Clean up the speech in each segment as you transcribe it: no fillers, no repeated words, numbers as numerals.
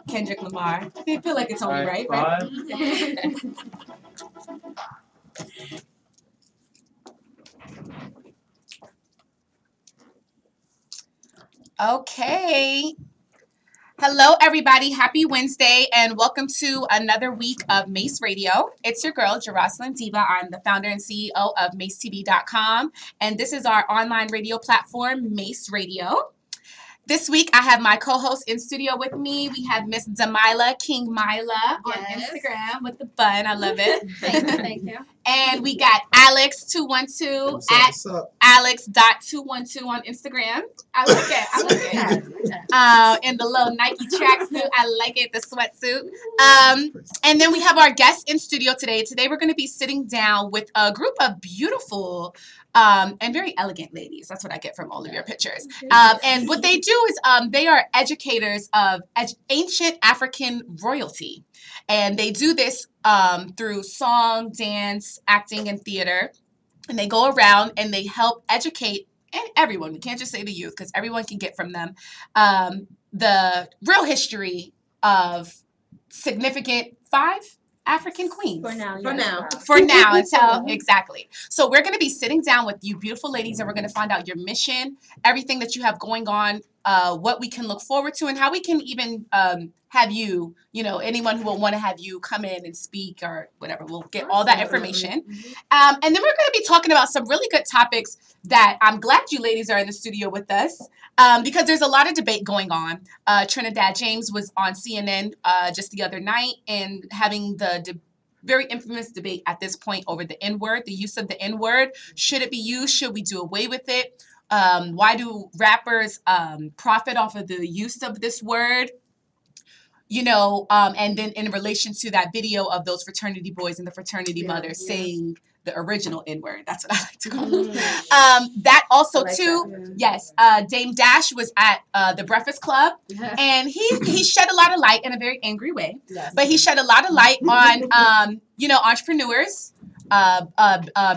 Kendrick Lamar. I feel like it's only right? Okay. Hello, everybody. Happy Wednesday, and welcome to another week of Mase Radio. It's your girl, Jerusalem Diva. I'm the founder and CEO of MaceTV.com, and this is our online radio platform, Mase Radio. This week, I have my co-host in studio with me. We have Miss Damila King Mila on Instagram with the bun. I love it. Thank you. And we got Alex212 at Alex.212 on Instagram. I like it. In the little Nike tracksuit. I like it, the sweatsuit. And then we have our guest in studio today. Today, we're going to be sitting down with a group of beautiful and very elegant ladies. That's what I get from all of your pictures. And what they do is they are educators of ancient African royalty. And they do this through song, dance, acting, and theater. And they go around and they help educate everyone. We can't just say the youth because everyone can get from them the real history of significant 5 African queens. For now. Until exactly. So we're going to be sitting down with you beautiful ladies, and we're going to find out your mission, everything that you have going on, what we can look forward to, and how we can even have you, anyone who will want to have you come in and speak or whatever. We'll get all that information. And then we're going to be talking about some really good topics that I'm glad you ladies are in the studio with us because there's a lot of debate going on. Trinidad James was on CNN just the other night and having the very infamous debate at this point over the N-word, the use of the N-word. Should it be used? Should we do away with it? Why do rappers profit off of the use of this word? And then in relation to that video of those fraternity boys and the fraternity mothers saying the original N-word. That's what I like to call it. That also Dame Dash was at the Breakfast Club, and he shed a lot of light in a very angry way. Yes. But he shed a lot of light on entrepreneurs,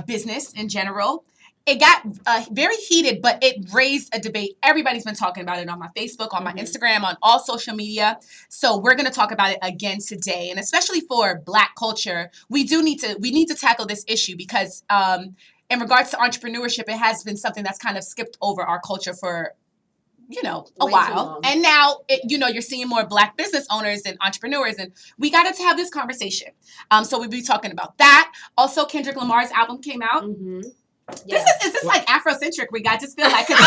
business in general. It got very heated, but it raised a debate. Everybody's been talking about it on my Facebook, on my Instagram, on all social media. So we're going to talk about it again today. And especially for Black culture, we need to tackle this issue because in regards to entrepreneurship, it has been something that's kind of skipped over our culture for a while. And now, you're seeing more Black business owners and entrepreneurs, and we got to have this conversation. So we'll be talking about that. Also, Kendrick Lamar's album came out. Is this like Afrocentric? I just feel like, if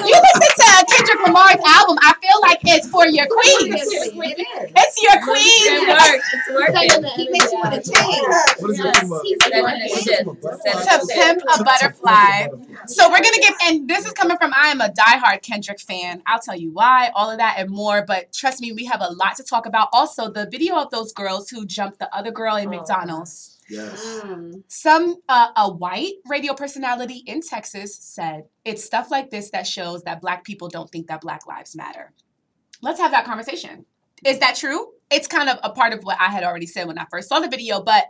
you listen to Kendrick Lamar's album, I feel like it's for your queens. It's your queens. It's working. He makes you want to change. To pimp a butterfly. So we're gonna and this is coming from, I am a diehard Kendrick fan. I'll tell you why, all of that and more. But trust me, we have a lot to talk about. Also, the video of those girls who jumped the other girl in McDonald's. Yes. A white radio personality in Texas said, it's stuff like this that shows that Black people don't think that Black lives matter. Let's have that conversation. Is that true? It's kind of a part of what I had already said when I first saw the video, but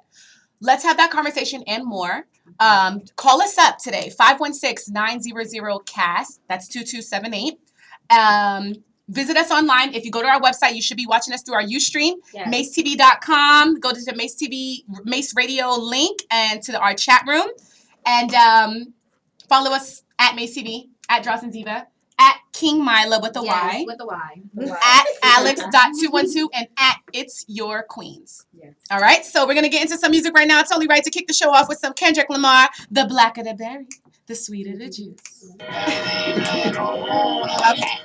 let's have that conversation and more. Call us up today, 516-900-CAST. That's 2278. Visit us online. If you go to our website, you should be watching us through our Ustream, MaceTV.com. Go to the Mase Radio link and to our chat room. And follow us at Mase TV, at Drawson Diva, at King Mila with a Y. With a Y. At Alex.212 and at It's Your Queens. Yes. All right, so we're going to get into some music right now. It's only right to kick the show off with some Kendrick Lamar, The Blacker the Berry, The Sweeter the Juice. Okay.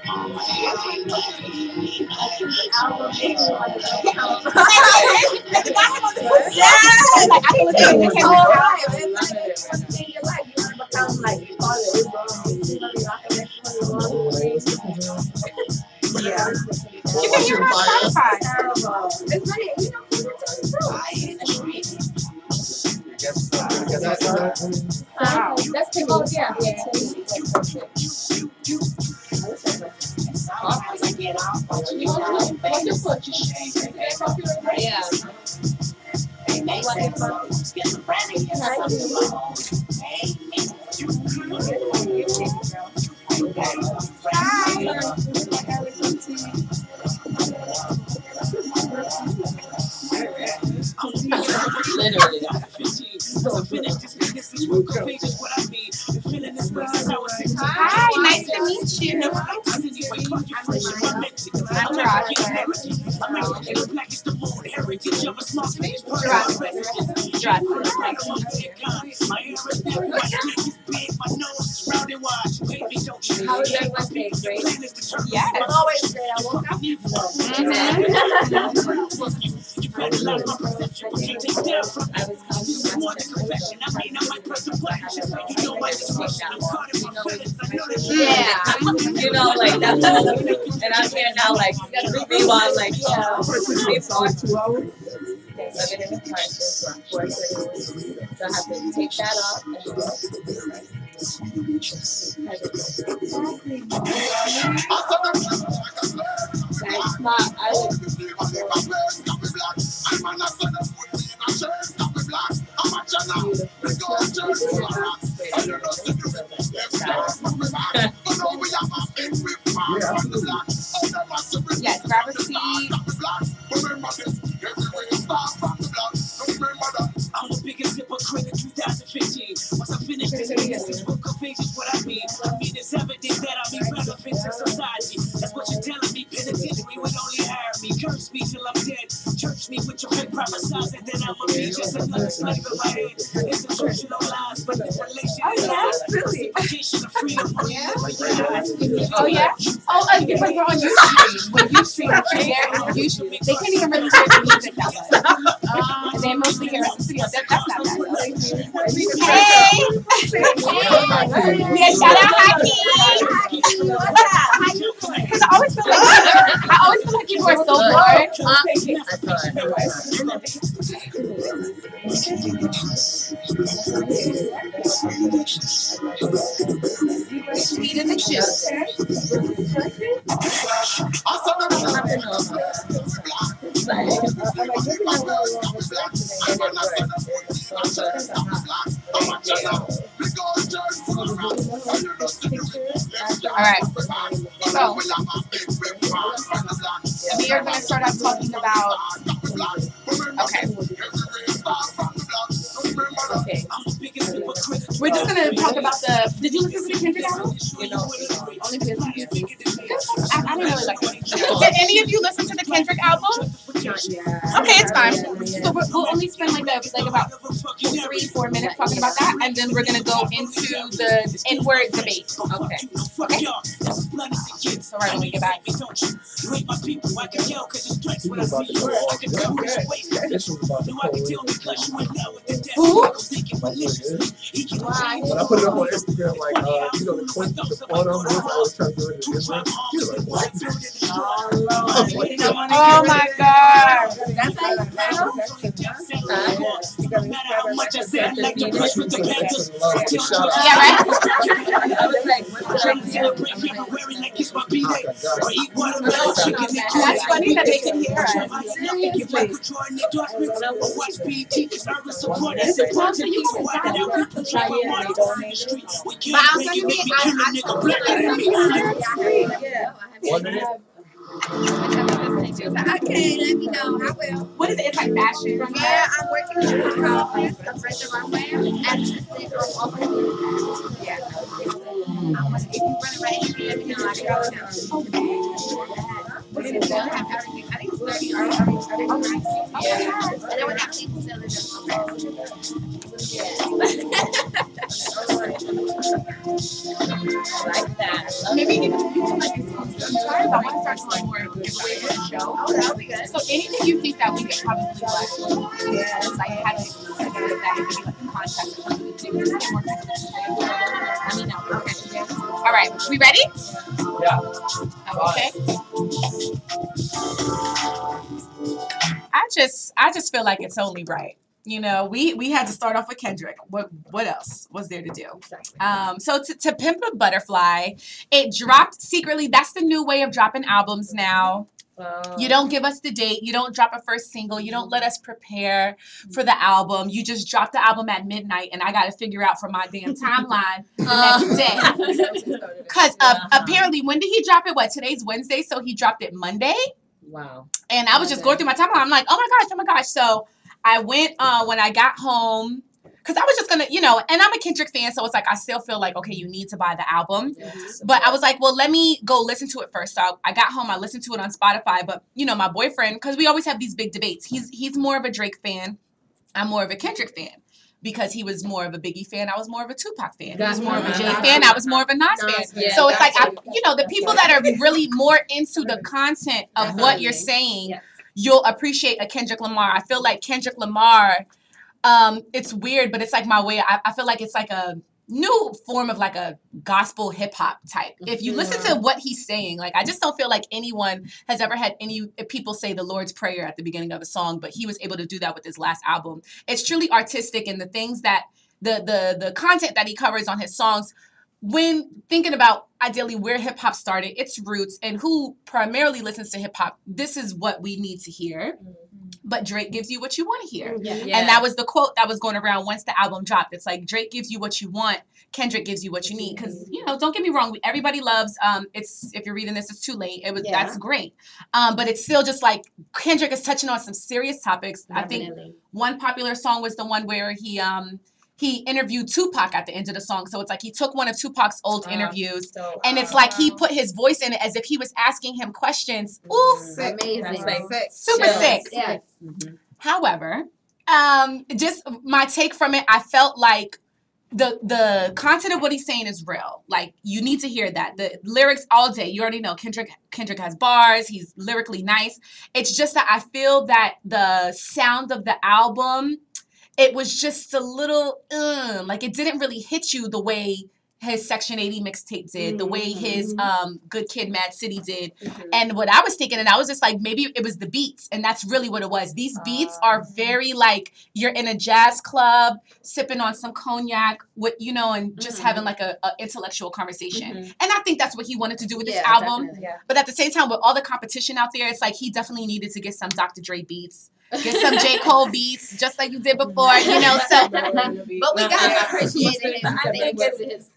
Yeah. You can hear my Spotify. It's pretty, Let's take over here. How was everyone's day? Great? Yes. Always great. I woke up. Yeah. You know, like that's and I'm here now, like, meanwhile, like, yeah. I've been in the car since 4:30. So I have to take that off and that's not, I would. Yes, grab a seat. I'm the biggest hypocrite in 2015. Once I finish this book of pages, what I mean it's evident that I'll be relevant to society. That's what you're telling me. Penitentiary would only hire me. Curse me till I'm dead. Church me with your fake prophesizing that I'm a be just another slave in my head. It's a church of lies, but the relation is really of freedom. Oh yeah. Oh, because we're on YouTube. When you stream, they can't even really hear the music that much. They mostly hear us in the studio. That's not bad. Hey! Yeah, shout out Haki! Because I always feel like people are so bored. Speed in the juice. All right. So we are going to start off talking about. Okay. We're just going to talk about the. Did you listen to the Kendrick album? Only because I didn't really like it. Did any of you listen to the Kendrick album? Okay, it's fine. So we'll only spend like about 3-4 minutes talking about that, and then we're gonna go into the N-word debate. Okay. So right when we get back. Who? When I put it up on Instagram, like, the Queens, the photo, I was trying to do it in Israel. He was like, what? Oh my God. That's how you sound? Yeah, right? I was like, That's funny that they can hear us. Okay, let me know. I will. What is it? It's like fashion. Yeah, I'm working with a conference, a friend of runway, and assistant on yeah. If you run it right here, let me know. I can go down. What is it? They'll have everything. I think it's 30 or yeah. And then when that people sell it, like that. Maybe you can like sometimes I want to start doing more giveaways on the show. Oh, that'll be good. So anything you think that we could probably like, like have it that maybe like a contest or something to do just get more people to let me know. Okay. All right. We ready? Yeah. Okay. I just feel like it's only right. You know, we had to start off with Kendrick. What else was there to do? So to Pimp a Butterfly, it dropped secretly. That's the new way of dropping albums now. You don't give us the date. You don't drop a first single. You don't let us prepare for the album. You just drop the album at midnight, and I got to figure out from my damn timeline the next day. Because apparently, when did he drop it? What, today's Wednesday, so he dropped it Monday? Wow. And I was just going through my timeline. I'm like, oh my gosh. So I went when I got home. because I was just gonna, and I'm a Kendrick fan, so it's like I still feel like, okay, you need to buy the album. But I was like, well, let me go listen to it first. So I got home, I listened to it on Spotify. But my boyfriend, because we always have these big debates. He's more of a Drake fan. I'm more of a Kendrick fan. Because he was more of a Biggie fan, I was more of a Tupac fan. He was more of a Jay fan, I was more of a Nas fan. Yeah, so it's like, the people that are really more into the content of what you're saying, you'll appreciate a Kendrick Lamar. I feel like Kendrick Lamar, it's weird, but it's like my way. I feel like it's like a new form of like a gospel hip hop type. If you listen to what he's saying, like I just don't feel like anyone has ever had any people say the Lord's Prayer at the beginning of a song, but he was able to do that with his last album. It's truly artistic, and the things that the content that he covers on his songs, when thinking about ideally where hip hop started, its roots, and who primarily listens to hip hop, this is what we need to hear. But Drake gives you what you want to hear. And that was the quote that was going around once the album dropped. It's like, Drake gives you what you want, Kendrick gives you what you need. Because, don't get me wrong, everybody loves, if you're reading this, it's too late. That's great. But it's still just like, Kendrick is touching on some serious topics. Definitely. I think one popular song was the one where he interviewed Tupac at the end of the song. So it's like he took one of Tupac's old interviews, and it's like he put his voice in it as if he was asking him questions. Ooh, amazing. Super sick. Yes. However, just my take from it, I felt like the content of what he's saying is real. Like, you need to hear that. The lyrics all day, you already know Kendrick has bars. He's lyrically nice. It's just that I feel that the sound of the album, it was just a little, like it didn't really hit you the way his Section 80 mixtape did, the way his Good Kid, Mad City did. And what I was thinking, and I was just like, maybe it was the beats, and that's really what it was. These beats are very like, you're in a jazz club, sipping on some cognac, and just having like a intellectual conversation. And I think that's what he wanted to do with this album. But at the same time, with all the competition out there, it's like he definitely needed to get some Dr. Dre beats. Get some J. Cole beats, just like you did before, so. But we got to appreciate it. I think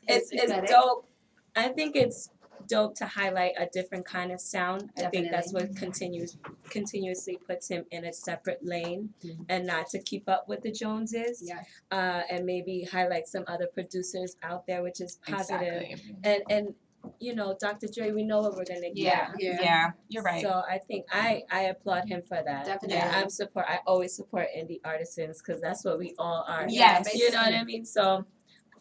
it's dope. I think it's dope to highlight a different kind of sound. I think that's what continuously puts him in a separate lane, and not to keep up with the Joneses. And maybe highlight some other producers out there, which is positive. And Dr. Dre, we know what we're gonna get. Yeah, you're right. So I think I applaud him for that. Definitely. And I always support indie artisans, because that's what we all are. Yes. You know what I mean? So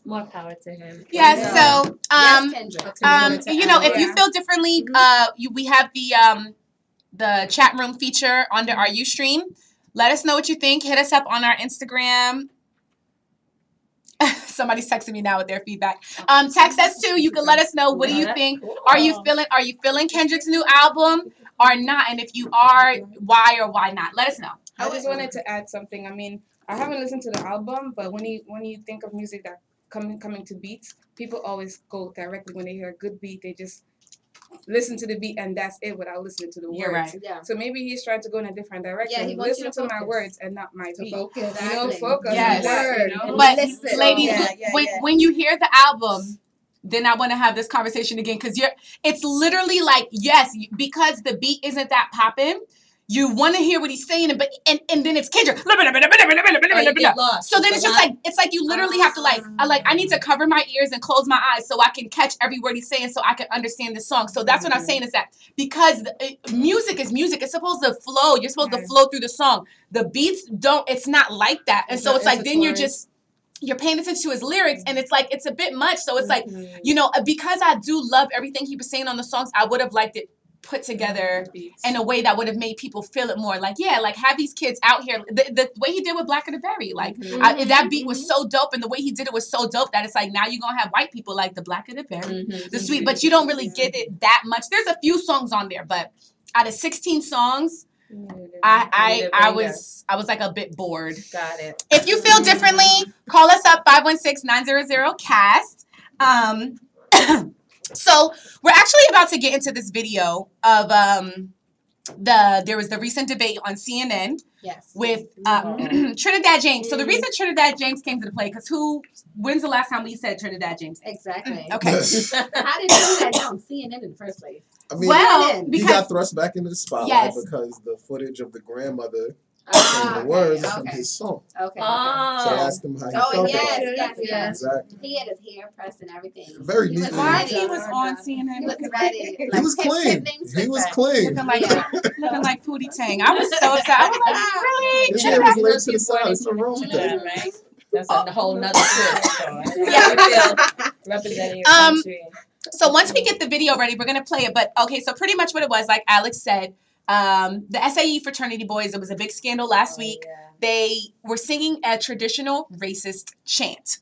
more power to him. Yes. So Kendrick. if you feel differently, we have the chat room feature under our Ustream. Let us know what you think. Hit us up on our Instagram. Somebody's texting me now with their feedback. Text us too. You can let us know, what do you think? Are you feeling Kendrick's new album or not? And if you are, why or why not? Let us know. I just wanted to add something. I mean, I haven't listened to the album, but when you think of music that coming to beats, people always go directly when they hear a good beat. They just listen to the beat and that's it, without listening to the words. Right. Yeah. So maybe he's trying to go in a different direction. Yeah, he wants listen you to to my focus. words and not my beat. Focus. Focus Yes. on the word. But Listen. ladies, Yeah. when you hear the album, then I want to have this conversation again, because it's literally like, yes, because the beat isn't that popping, you want to hear what he's saying, but and then it's Kendrick. So then it's like you literally have to I need to cover my ears and close my eyes so I can catch every word he's saying, so I can understand the song. So that's what I'm saying, is that because music is music, it's supposed to flow. You're supposed to flow through the song. The beats don't. It's not like that, and so it's like then you're paying attention to his lyrics, and it's like it's a bit much. So it's like because I do love everything he was saying on the songs, I would have liked it put together in a way that would have made people feel it more. Like, have these kids out here. The way he did with Black of the Berry, that beat was so dope, and the way he did it was so dope that it's like, now you're gonna have white people like the Black of the Berry, the sweet, but you don't really get it that much. There's a few songs on there, but out of 16 songs, I was like a bit bored. Got it. If you feel differently, call us up 516-900-CAST. So we're actually about to get into this video of there was the recent debate on CNN with Trinidad James. So the reason Trinidad James came to the play, because when's the last time we said Trinidad James? Exactly. Okay. How did Trinidad get on CNN in the first place? I mean, he because got thrust back into the spotlight because the footage of the grandmother And the words are from his song. Okay. So I asked him how he felt about it. Exactly. He had his hair pressed and everything. Very He neat. was ready. He was on CNN. He was ready. He was clean. He was clean. Looking like Pootie Tang. I was so upset. I was like, really? His hair was laid to the side. There's nothing wrong with that. Right. That's a whole nother twist. So I feel representing your country. So once we get the video ready, we're gonna play it. But okay, so pretty much what it was, like Alex said, the SAE fraternity boys. It was a big scandal last week. Yeah. They were singing a traditional racist chant.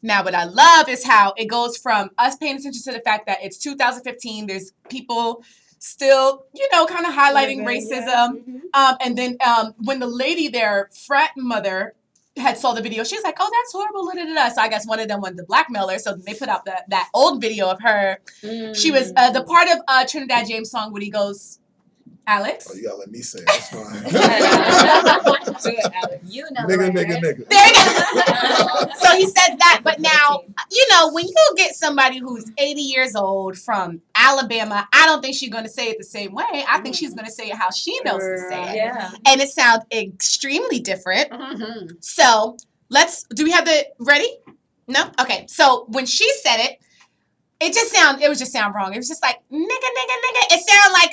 Now, what I love is how it goes from us paying attention to the fact that it's 2015. There's people still, kind of highlighting racism. And then when the lady, their frat mother, had saw the video, she was like, "Oh, that's horrible." So I guess one of them wanted to blackmail her. So they put out that old video of her. She was the part of Trinidad James' song when he goes, Alex. Oh, you gotta let me say it. That's fine. Do it, Alex. You know nigga. There you go. So he says that, but now, when you get somebody who's 80 years old from Alabama, I don't think she's going to say it the same way. I think she's going to say it how she knows to say it. Yeah. And it sounds extremely different. So do we have the ready? No? Okay. So when she said it, it was just sound wrong. It was just like, nigga. It sounded like,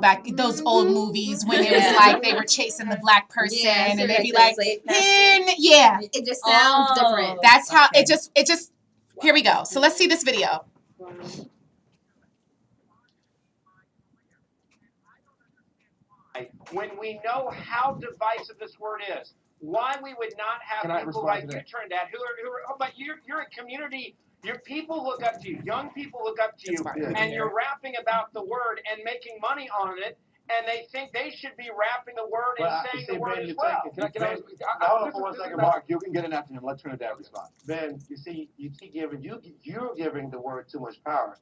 back those old movies when it was like they were chasing the black person and they'd be like, it just sounds different. That's how it just, here we go. So let's see this video. When we know how divisive this word is, why we would not have people like you, Trinidad, who are, but you're a community. Your people look up to you. Young people look up to you, and you're rapping about the word and making money on it, and they think they should be rapping the word and saying the word as well. Hold on for 1 second, Mark. You can get in after him. Let Trinidad respond. Ben, you see, you keep giving you're giving the word too much power.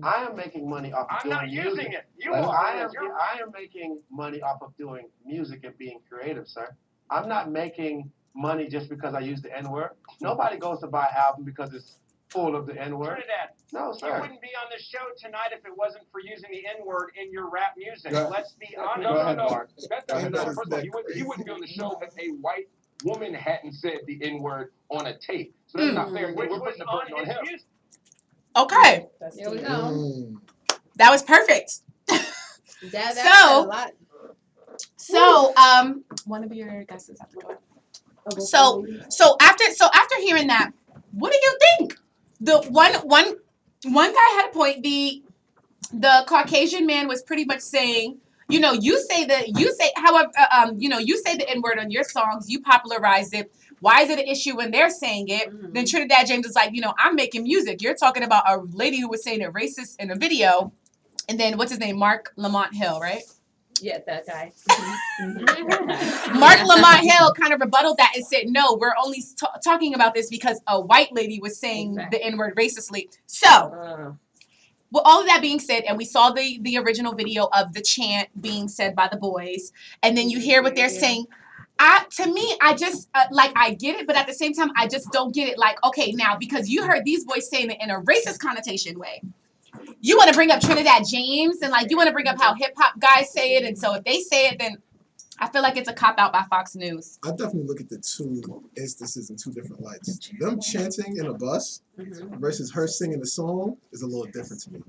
I am making money off of doing music. I'm not using it. You are. I am making money off of doing music and being creative, sir. I'm not making money just because I use the N-word. Nobody goes to buy an album because it's full of the N-word. Trinidad, no, sir. You wouldn't be on the show tonight if it wasn't for using the N-word in your rap music. Let's be honest. No. First of all, you wouldn't be on the show if a white woman hadn't said the N-word on a tape. So that's not fair. We're putting the burden on him. Okay. There we go. That was perfect. So, one of your guesses have to go. So after hearing that, what do you think? The one guy had a point. The Caucasian man was pretty much saying, you say the N-word on your songs, you popularize it. Why is it an issue when they're saying it? Then Trinidad James is like, I'm making music. You're talking about a lady who was saying it racist in a video. And then what's his name? Mark Lamont Hill, right? Yeah, that guy. Mark Lamont Hill kind of rebutted that and said, no, we're only talking about this because a white lady was saying the N-word racistly. So, with all of that being said, and we saw the original video of the chant being said by the boys, and then you hear what they're saying. To me, I just, I get it, but at the same time, I just don't get it. Like, okay, now, because you heard these boys saying it in a racist connotation way. You want to bring up Trinidad James and you want to bring up how hip hop guys say it. And so if they say it, then I feel like it's a cop out by Fox News. I definitely look at the two instances in two different lights. Them chanting in a bus versus her singing the song is a little different to me.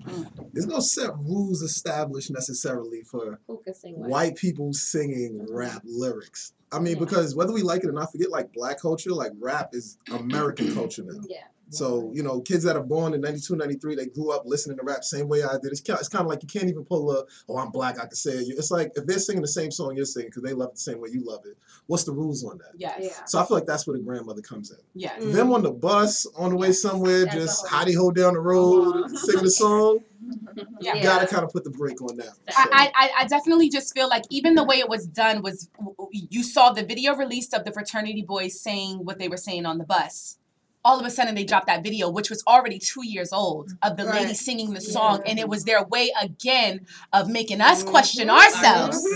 There's no set rules established necessarily for white people singing rap lyrics. I mean, because whether we like it or not, forget black culture, rap is American culture now. Yeah. So, kids that are born in 92, 93, they grew up listening to rap same way I did. It's kind of like you can't even pull I'm black, I can say it. It's like if they're singing the same song you're singing because they love it the same way you love it, what's the rules on that? Yes. Yeah. So I feel like that's where the grandmother comes in. Yes. Them on the bus, on the way somewhere, just howdy-ho down the road, singing the song, you got to kind of put the brake on that. So. I definitely just feel like even the way it was done was, you saw the video released of the fraternity boys saying what they were saying on the bus. All of a sudden they dropped that video, which was already 2 years old, of the lady singing the song. And it was their way again of making us question ourselves.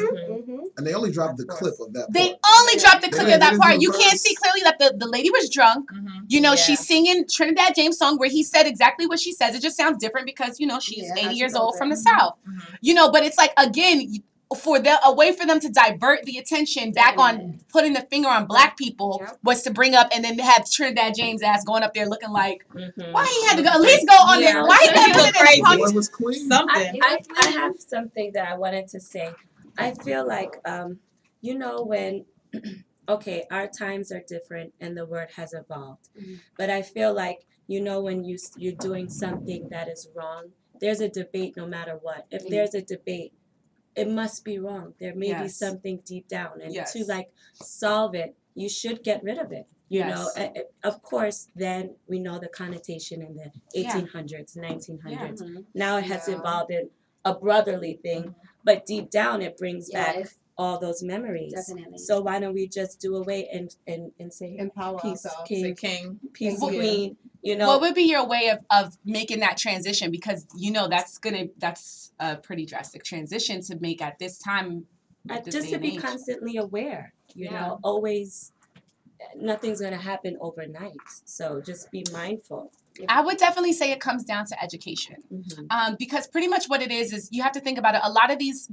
And they only dropped the clip of that. They part. only dropped the clip of that part. You can't verse. see clearly that the lady was drunk. You know, she's singing Trinidad James' song where he said exactly what she says. It just sounds different because, you know, she's 80 years old from the South. You know, but it's like, again, a way for them to divert the attention back on putting the finger on black people was to bring up and then have Trinidad James' ass going up there looking like, why he had to go, at least go on there. Why he had to look crazy? Something. I have something that I wanted to say. I feel like, you know, when, okay, our times are different and the word has evolved. But I feel like, you know, when you're doing something that is wrong, there's a debate no matter what. If there's a debate, it must be wrong. There may be something deep down. And to like solve it, you should get rid of it. You know, of course, then we know the connotation in the 1800s, 1900s. Now it has evolved in a brotherly thing, but deep down it brings back all those memories. Definitely. So why don't we just do away and say empower peace, ourselves, king, peace, queen. You know, what would be your way of making that transition? Because you know that's a pretty drastic transition to make at this time. Just to be constantly aware. You know, always. Nothing's going to happen overnight. So just be mindful. I would definitely say it comes down to education. Because pretty much what it is you have to think about it. A lot of these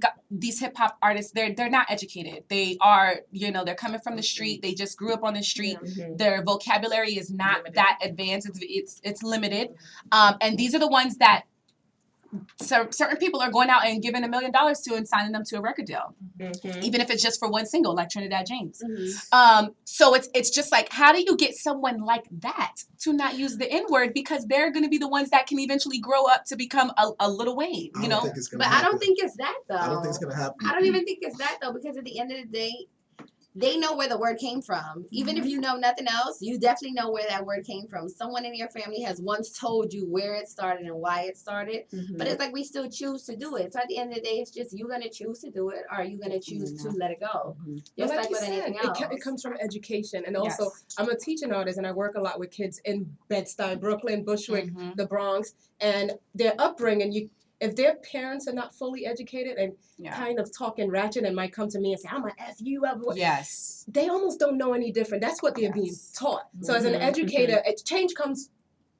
hip hop artists, they're not educated. They are, you know, they're coming from the street. They just grew up on the street. Their vocabulary is not that advanced. It's limited. And these are the ones that certain people are going out and giving $1 million to and signing them to a record deal, even if it's just for one single, like Trinidad James. So it's just like, how do you get someone like that to not use the N-word? Because they're going to be the ones that can eventually grow up to become a Lil Wayne, you know? But I don't think it's that, though. I don't think it's going to happen. I don't even think it's that, though, because at the end of the day, they know where the word came from. Even if you know nothing else, you definitely know where that word came from. Someone in your family has once told you where it started and why it started. But it's like we still choose to do it. So at the end of the day, it's just you going to choose to do it, or are you going to choose to let it go? Just like with anything else. It comes from education. And also, I'm a teaching artist, and I work a lot with kids in Bed-Stuy, Brooklyn, Bushwick, the Bronx. And their upbringing, if their parents are not fully educated and kind of talking ratchet and might come to me and say, I'm going to F you up. They almost don't know any different. That's what they're being taught. So as an educator, change comes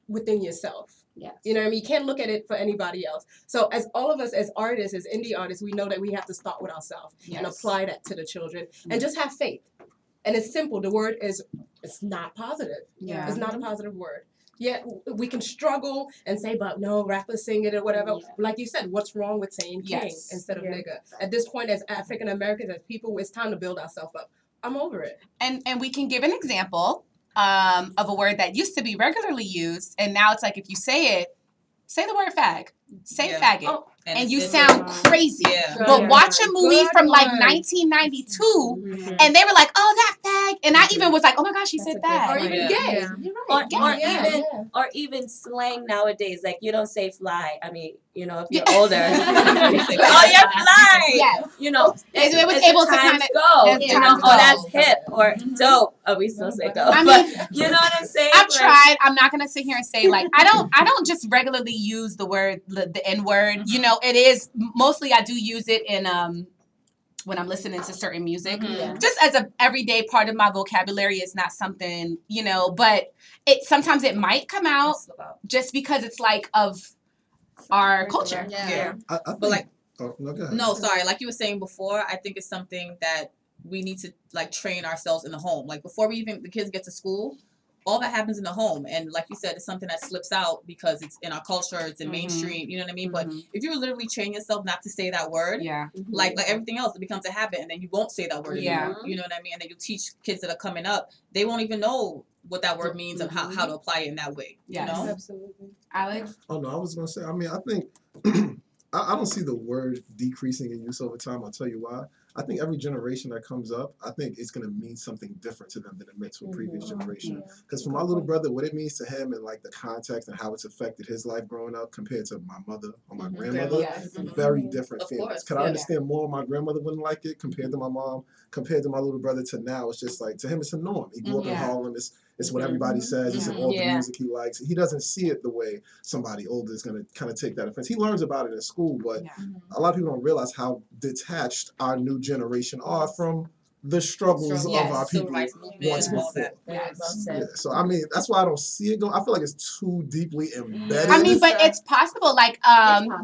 within yourself. You know what I mean? You can't look at it for anybody else. So as all of us as artists, as indie artists, we know that we have to start with ourselves and apply that to the children and just have faith. And it's simple. The word it's not positive. It's not a positive word. Yeah, we can struggle and say, but no, rappers sing it or whatever. Like you said, what's wrong with saying king instead of nigga? At this point, as African Americans, as people, it's time to build ourselves up. I'm over it. And we can give an example of a word that used to be regularly used, and now it's like if you say it, say the word fag. Say faggot. And you sound crazy. But watch a movie from like 1992 and they were like, oh, that fag. And I even was like, oh my gosh, she said fag. Or even gay. Or even slang nowadays. Like you don't say fly. I mean, you know, if you're older. Oh, you're fly. You know, it was able to kind of go. You know, oh, that's hip or dope. Oh, we still say dope. I mean, but you know what I'm saying? I've tried. I'm not gonna sit here and say like I don't just regularly use the word the N-word. You know, it is mostly I do use it in when I'm listening to certain music. Just as a everyday part of my vocabulary. Is not something, you know, but sometimes it might come out just because it's like of our culture. But like no, sorry, like you were saying before, I think it's something that we need to like train ourselves in the home. Like before the kids get to school, all that happens in the home. And like you said, it's something that slips out because it's in our culture, it's in mainstream, you know what I mean? But if you literally train yourself not to say that word, like everything else, it becomes a habit and then you won't say that word anymore. You know what I mean? And then you teach kids that are coming up, they won't even know what that word means and how to apply it in that way. You know? Absolutely. Alex? Oh no, I was gonna say, I mean, I think I don't see the word decreasing in use over time. I'll tell you why. I think every generation that comes up, I think it's going to mean something different to them than it meant to a previous generation. Because for my little brother, what it means to him and like the context and how it's affected his life growing up compared to my mother or my grandmother, very different feelings. Could I understand more my grandmother wouldn't like it compared to my mom, compared to my little brother to now? It's just like, to him, it's a norm. He grew up in Harlem. It's what everybody says. It's all the music he likes. He doesn't see it the way somebody older is going to kind of take that offense. He learns about it in school, but a lot of people don't realize how detached our new generation are from the struggles of our people once before. Well said. Yeah, so I mean, that's why I don't see it going. I feel like it's too deeply embedded. I mean, but it's possible. Like,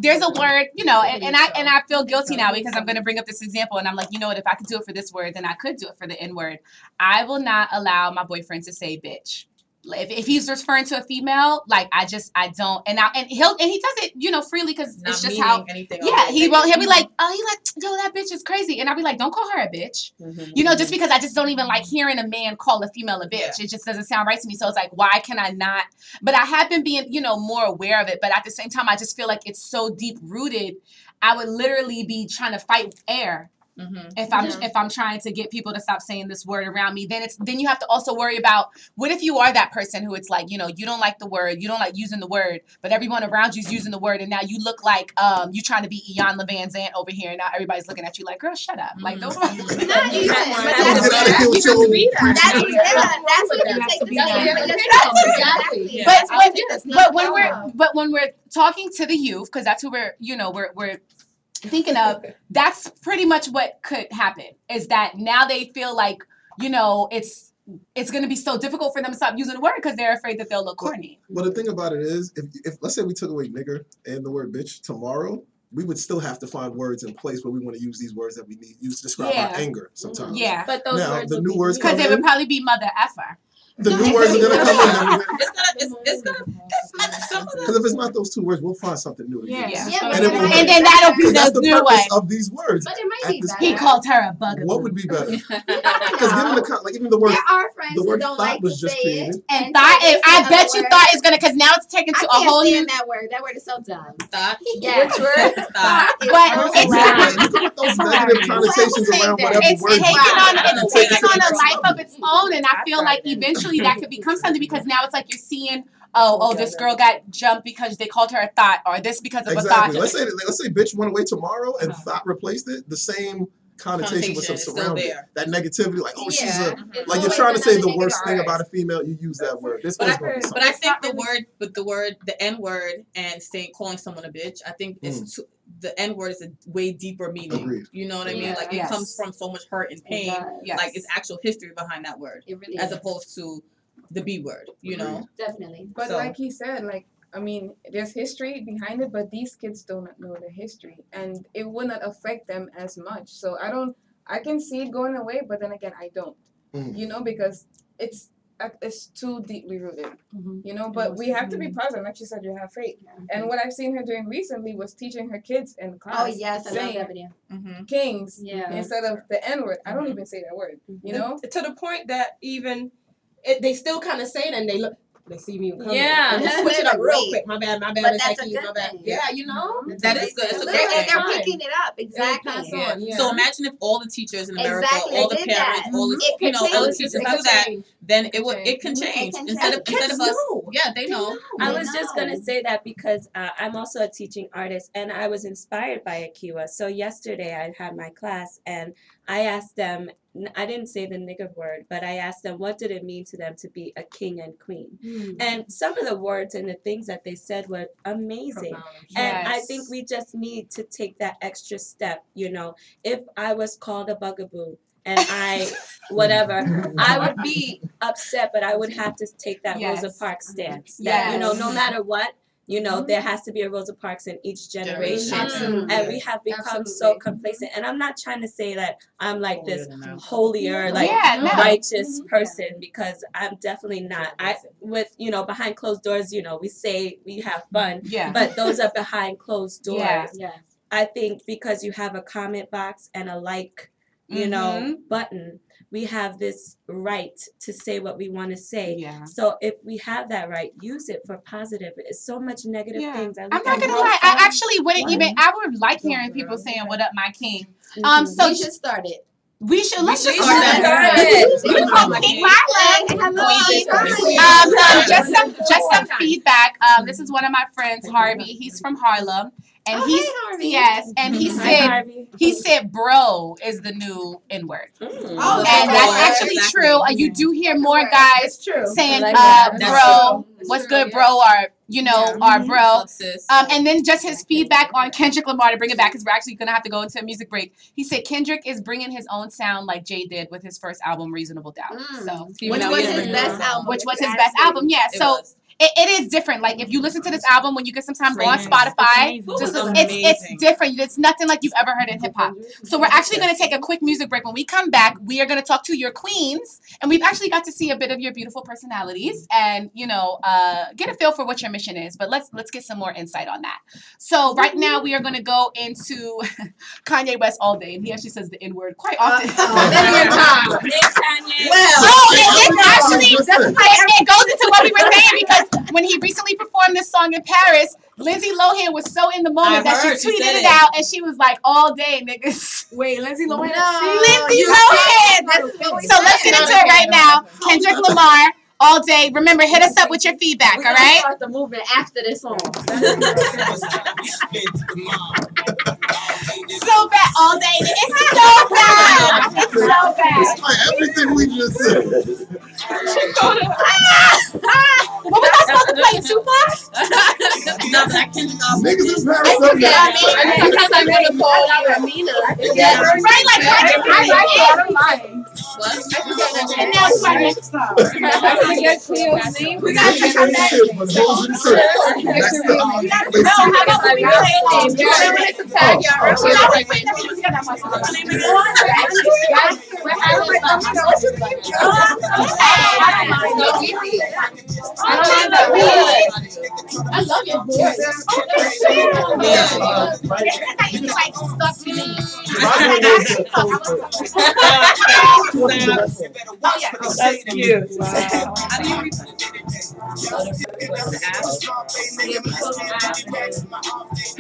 there's a word, you know, and I feel guilty now because I'm going to bring up this example, and I'm like, you know what? If I could do it for this word, then I could do it for the N word. I will not allow my boyfriend to say bitch. If he's referring to a female, like I don't, and he does it, you know, freely because it's just how. Yeah, he'll be like, yo, that bitch is crazy, and I'll be like, don't call her a bitch, you know, just because I just don't even like hearing a man call a female a bitch. It just doesn't sound right to me. So it's like, why can I not? But I have been being, you know, more aware of it. But at the same time, I just feel like it's so deep rooted. I would literally be trying to fight air. If I'm trying to get people to stop saying this word around me, then you have to also worry about what if you are that person who it's like, you know, you don't like the word, you don't like using the word, but everyone around you is using the word, and now you look like you trying to be Ian Levan Zant over here, and now everybody's looking at you like, girl, shut up. Like, don't. Not even. You have to be that. But when we're talking to the youth, because that's who we're thinking of, that's pretty much what could happen, is that now they feel like, you know, it's going to be so difficult for them to stop using the word because they're afraid that they'll look corny. Well, the thing about it is, if let's say we took away nigger and the word bitch tomorrow, we would still have to find words in place where we want to use these words that we use to describe our anger sometimes. Yeah. But those words the new words, because they would probably be mother effer. The new words are gonna come in. Because if it's not those two words, we'll find something new. And then that'll be the new way of these words. But it might be better. He called her a bugaboo. What would be better? Because even the word, there are friends the word who don't thought like was to just say created. it. And thought, I bet you thought is gonna, because now it's taken to a whole new. That word is so dumb. Thought. Yeah. Which word? But it's those negative connotations around whatever it's word. taking on a life of its own, and I feel like eventually that could become something, because now it's like you're seeing, this girl got jumped because they called her a thought, or this because of a thought. Let's say bitch went away tomorrow and thought replaced it. The same connotation was surrounded it. That negativity, like, she's like, you're trying to say the worst thing about a female, you use that word. But I think the N word and calling someone a bitch, I think it's the N word is a way deeper meaning. Agreed. You know what I mean? Like, it comes from so much hurt and pain. Like, it's actual history behind that word, as opposed to the B word, you know? Definitely. But like he said, like, I mean, there's history behind it, but these kids don't know the history, and it will not affect them as much. So I can see it going away, but then again, I don't, you know, because it's too deeply rooted, you know, but we have to be positive. Like she said, you have faith. And what I've seen her doing recently was teaching her kids in class. Oh, yes, I love that video. Kings instead of the N word. I don't even say that word, you know? To the point that even they still kind of say it, and they see me coming. Yeah. Just switch it up real quick. My bad. But that's a good thing. Yeah, you know? That is good. It's a They're picking it up. Exactly. So imagine if all the teachers in America, all the parents, that. all the all the teachers do that, then it can change. Instead of us, they know. I was just gonna say that because I'm also a teaching artist, and I was inspired by Akiwa. So yesterday I had my class, and I asked them. I didn't say the nigger word, but I asked them what did it mean to them to be a king and queen. And some of the words and the things that they said were amazing. And I think we just need to take that extra step. You know, if I was called a bugaboo and I would be upset, but I would have to take that Rosa Parks stance. That, you know, no matter what, you know, there has to be a Rosa Parks in each generation. And we have become so complacent. And I'm not trying to say that I'm like this holier, righteous person, because I'm definitely not. Behind closed doors, you know, we say we have fun, but those are behind closed doors. I think because you have a comment box and a like, you know, button, we have this right to say what we want to say. So if we have that right, use it for positive. It's so much negative things. I'm not gonna lie. I actually wouldn't even. I would like hearing people saying "What up, my king." So you should start it. Let's just start it. Just some feedback. This is one of my friends, Harvey. He's from Harlem. And he said bro is the new N-word. And that's actually true. You do hear more guys saying bro, what's good, bro, or you know, our bro. And then just his feedback on Kendrick Lamar, to bring it back, because we're actually going to have to go into a music break. He said Kendrick is bringing his own sound like Jay did with his first album, Reasonable Doubt. So, which was his best album. Which was his best album, yeah. So it is different. Like, if you listen to this album, when you can sometimes go on Spotify, it's different. It's nothing like you've ever heard in hip hop. So we're actually going to take a quick music break. When we come back, we are going to talk to your queens, and we've actually got to see a bit of your beautiful personalities, and you know, get a feel for what your mission is. But let's get some more insight on that. So right now we are going to go into Kanye West all day, and he actually says the N word quite often. It goes into what we were saying, because when he recently performed this song in Paris, Lindsay Lohan was so in the moment that she tweeted it out, and she was like, all day, niggas. Wait, Lindsay Lohan? Lindsay Lohan! So let's get into it right now. Kendrick Lamar, all day. Remember, hit us up with your feedback, all right? Start the movement after this song. So bad, all day. It's so bad. It's so bad. It's like everything we just said. What was I supposed to play? Tupac? No, but I can't stop. Niggas in Paris. Sometimes I'm going to call you Amina. Right, like, I don't mind. And now it's my next song. We got to come back. No, how about we play it? I love your voice. Like stuck to me. That's cute.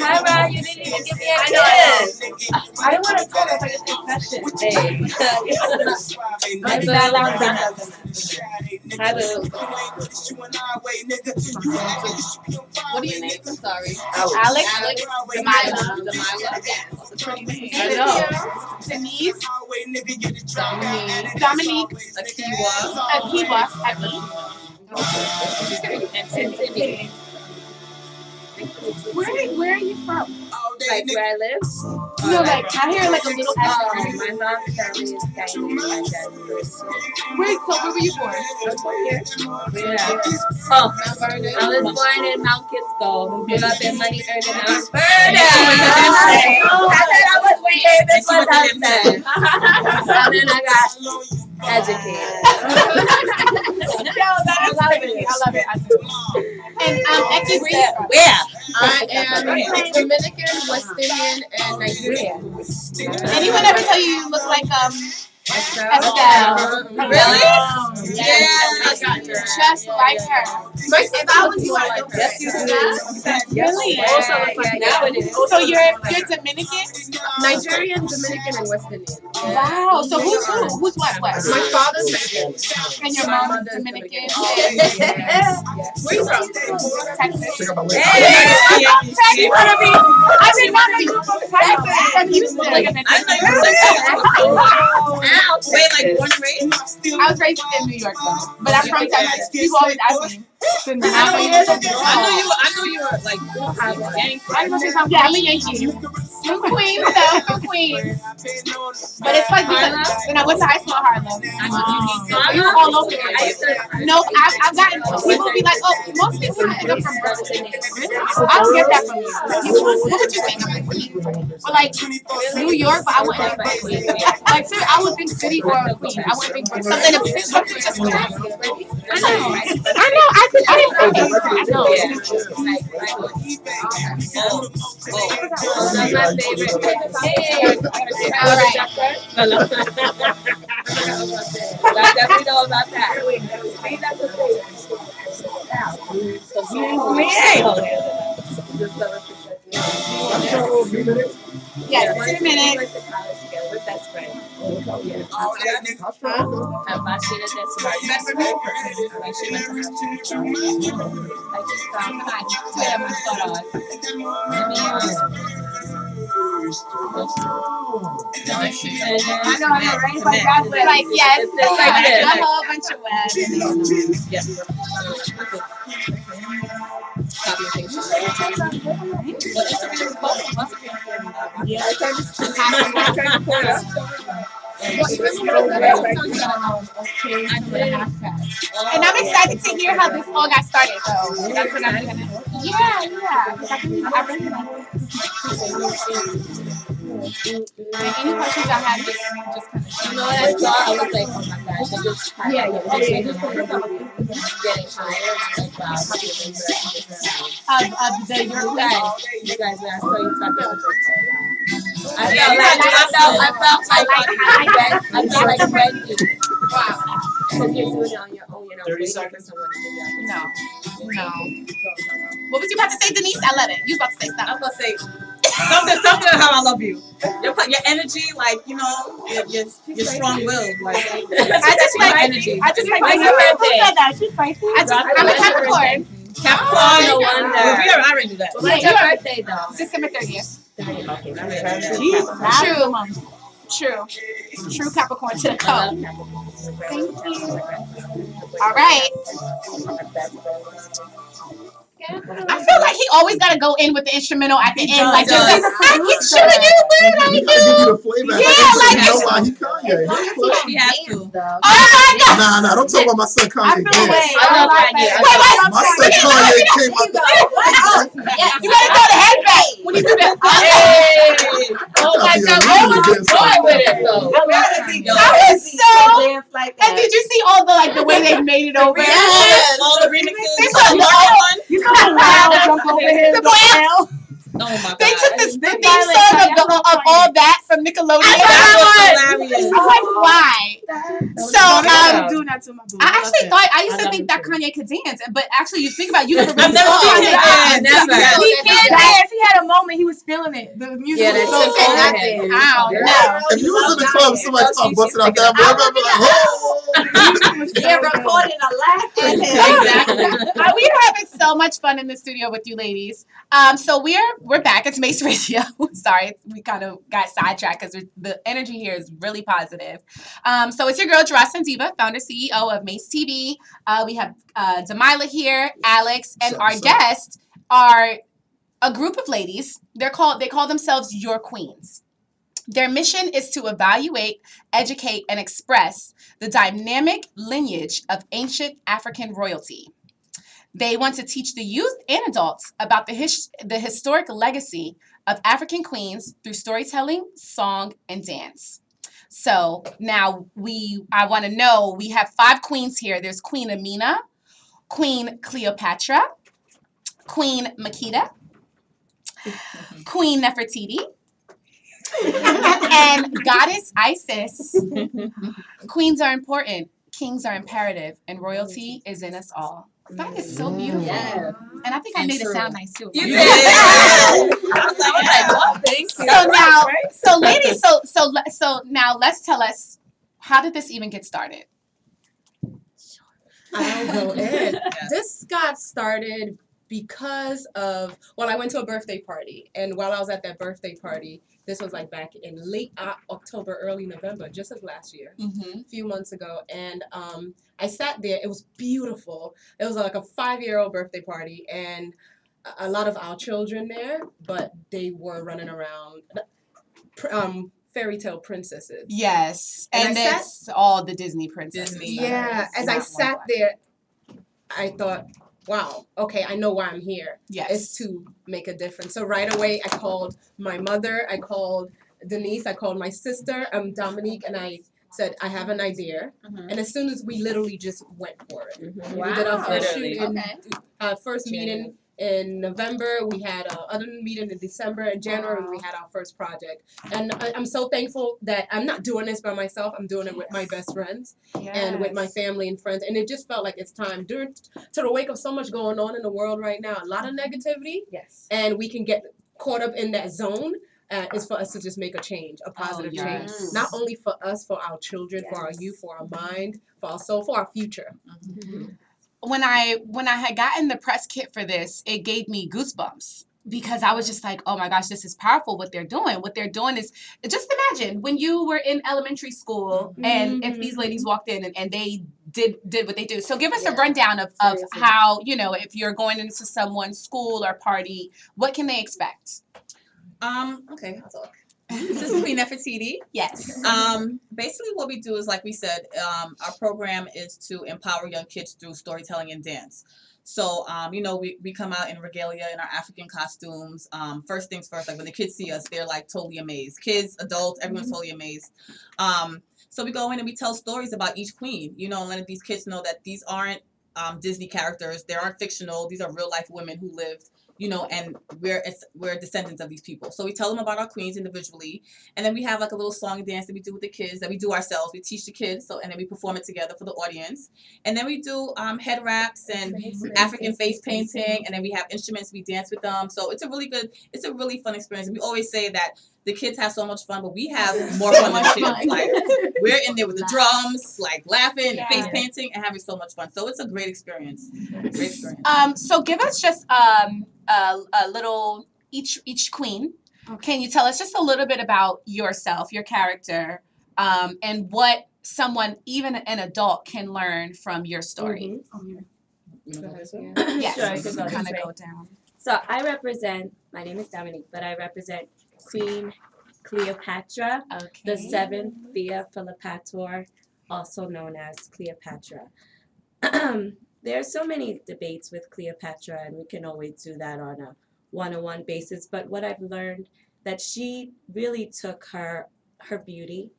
Hi, Ryan. You didn't even give me a kiss. I don't want to talk about your confession. Hi, Lou. What do you name? I'm sorry. Alex. Delilah. That's a pretty name. I know. Denise. Dominique. Akiwa. And Tiffany. Where are you from? Like where I live? No, like I hear like a little my mom's family is Chinese. Wait, so where were you born? I was born here. Yeah. Oh, I was born in Mount Kisco. Grew up in money earned in Mount Vernon. I said I was waiting. This was upset. And then I got educated. I love it. I do. And Eki, where? I am Dominican, West Indian, and Nigerian. Anyone ever tell you look like Estelle? Really? Yeah, I got her. Just like her. My sister was more like her. Yes, you do. Really? Also looks like that. So you're Dominican? Nigerian, Dominican, and West Indian. Wow. So who's who? Who's what? My father's Mexican. And your mom's Dominican? Where you from? Texas. Check out my Hey, I did not know you were from Texas. From Houston. Wait, like born and raised? I was raised in New York, though. But I'm from Texas. People always ask me. I know you were like Yankee. Yeah, I'm a Yankee. From Queens, though. From Queens. But it's like because when I went to high school in Harlem, you were all over the place. No, I've gotten people be like, oh, most people think I'm from Brooklyn. I don't get that from you. What would you think? I'm from Queens. Or like New York, but I wouldn't think Queens. Like, I would think city or Queens. I wouldn't think something just classic. I know. I didn't know that. I know. That's my favorite. All right. I definitely know about that. See, that's the thing. Yes, 2 minutes. We're best friends. I know, right? Like, yes, it's like this. A whole bunch of words. Yes. Yeah, I tried And I'm excited to hear how this all got started, though. That's what I'm gonna. Yeah. Because I really like it. And any questions I have, just kind of. You know what I saw? I was like, oh my gosh, I just had getting higher. And I'm like, wow, Of the you guys, when I saw you talking, I was like, oh wow. I felt like Wendy. Wow. Because you're doing it on your own, 30 seconds. For someone to give you No. What was you about to say, Denise? I love it. You was about to say something. I was about to say something how I love you. Your energy, like, your strong will. Like, I just like energy. I just like When's your birthday? She's spicy. I'm a Capricorn. Capricorn, no wonder. I already knew that. When's your birthday, though? December 30th. Okay. True Capricorn to the core. Thank you. All right. I feel like he always gotta go in with the instrumental at the end, like just I get you and you win, I He gotta give you the flavor. Yeah, like you know why he Kanye. He has to. Oh my God! Nah, don't talk about my son Kanye. My son Kanye came out You better go to headbang when you do that. Oh my God, where was he going with it though? I was so. And did you see all the way they made it over? All the remixes. You saw the wow jump over him. Oh my God. They took the theme song of all that from Nickelodeon. That was hilarious. I'm like, why? So, I actually thought, I used to think that too. Kanye could dance, but actually, you think about it, you never I've never seen him dance. Never. He can dance. He had a moment. He was feeling it. The music Yeah, was that's so so good. bad. I don't know. If you was in the club, somebody started busting out that boy, I'd be like, oh. They're recording a laugh at him. Exactly. We are having so much fun in the studio with you ladies. So we're back. It's Mase Radio. Sorry, we kind of got sidetracked because the energy here is really positive. So it's your girl, Jurasin Diva, founder, CEO of Mase TV. We have Delilah here, Alex, and our guests are a group of ladies. They call themselves Your Queens. Their mission is to evaluate, educate, and express the dynamic lineage of ancient African royalty. They want to teach the youth and adults about the historic legacy of African queens through storytelling, song, and dance. So now I want to know, we have 5 queens here. There's Queen Amina, Queen Cleopatra, Queen Makeda, Queen Nefertiti, and Goddess Isis. Queens are important, kings are imperative, and royalty is in us all. That is so beautiful. Yeah. And I think I made it sound nice too. You did. I was like, Oh, thank you. So now, so ladies, so now let's tell us, how did this even get started? I'll go in. This got started because of, I went to a birthday party, and while I was at that birthday party, this was like back in late October, early November, just as last year, a few months ago, and I sat there. It was beautiful. It was like a 5-year-old birthday party, and a lot of our children there, but they were running around fairy tale princesses. Yes, and I it's all the Disney princesses. Yeah, as I sat there, I thought, wow, okay, I know why I'm here. Yes. It's to make a difference. So right away, I called my mother, I called Denise, I called my sister, Dominique, and I said, I have an idea. And as soon as we literally just went for it. Wow. We did our first Literally. shoot first meeting in November. We had our other meeting in December. In January, we had our first project. And I'm so thankful that I'm not doing this by myself. I'm doing it with my best friends and with my family and friends. And it just felt like it's time. To the wake of so much going on in the world right now, a lot of negativity. Yes. And we can get caught up in that zone. Is for us to just make a change, a positive change. Not only for us, for our children, for our youth, for our mind, for our soul, for our future. When I had gotten the press kit for this, it gave me goosebumps because I was just like, oh my gosh, this is powerful what they're doing. What they're doing is, just imagine when you were in elementary school and if these ladies walked in and they did what they do. So give us a rundown of how, you know, if you're going into someone's school or party, what can they expect? Okay, I'll talk. This is Queen Nefertiti. Yes. Basically what we do is, like we said, our program is to empower young kids through storytelling and dance. So, you know, we come out in regalia in our African costumes. First things first, like when the kids see us, they're like totally amazed. Kids, adults, everyone's totally amazed. So we go in and we tell stories about each queen, you know, and let these kids know that these aren't Disney characters. They aren't fictional. These are real life women who lived, you know, and we're descendants of these people. So we tell them about our queens individually, and then we have like a little song and dance that we do with the kids that we do ourselves. We teach the kids, so and then we perform it together for the audience, and then we do head wraps and African face painting, and then we have instruments. We dance with them, so it's a really fun experience. And we always say that the kids have so much fun, but we have more fun than kids. Like we're in there with the drums, like laughing, and face painting, and having so much fun. So it's a great experience. Great experience. So give us just a little each queen. Okay. Can you tell us just a little bit about yourself, your character, and what someone, even an adult, can learn from your story? Yes, sure, kind of go down. So my name is Dominique, but I represent Queen Cleopatra, the seventh Thea Philippator, also known as Cleopatra. There are so many debates with Cleopatra, and we can always do that on a one-on-one basis. But what I've learned, that she really took her beauty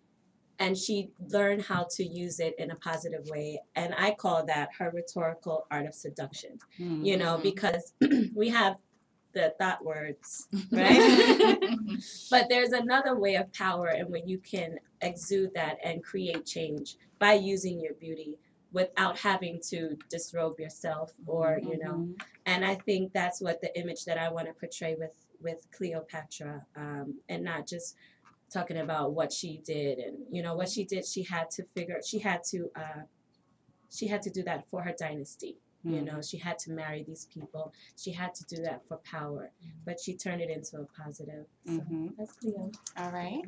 and she learned how to use it in a positive way. And I call that her rhetorical art of seduction, you know, because we have the thought words, right? But there's another way of power in where you can exude that and create change by using your beauty without having to disrobe yourself or, you know. And I think that's what the image that I want to portray with Cleopatra, and not just talking about what she did. And, you know, what she did, she had to do that for her dynasty. You know, she had to marry these people. She had to do that for power, but she turned it into a positive. So that's Cleo. All right.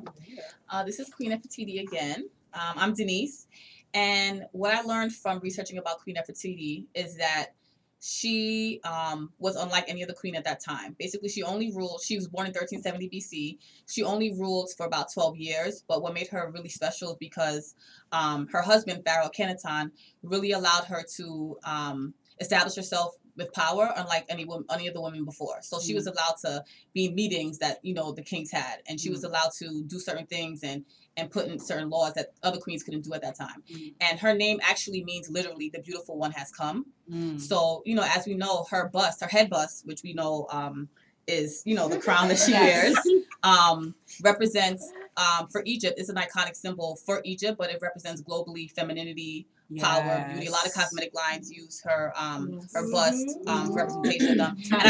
This is Queen Nefertiti again. I'm Denise. And what I learned from researching about Queen Nefertiti is that she was unlike any other queen at that time. Basically, she was born in 1370 BC. She only ruled for about 12 years, but what made her really special is because her husband, Pharaoh Akhenaten, really allowed her to establish herself with power, unlike any of the women before. So she was allowed to be in meetings that, you know, the kings had, and she was allowed to do certain things and put in certain laws that other queens couldn't do at that time. And her name actually means literally the beautiful one has come. So, you know, as we know, her head bust, which we know is, you know, the crown that she wears, represents, for Egypt, it's an iconic symbol for Egypt, but it represents globally femininity, power, beauty. A lot of cosmetic lines use her bust representation of them. And I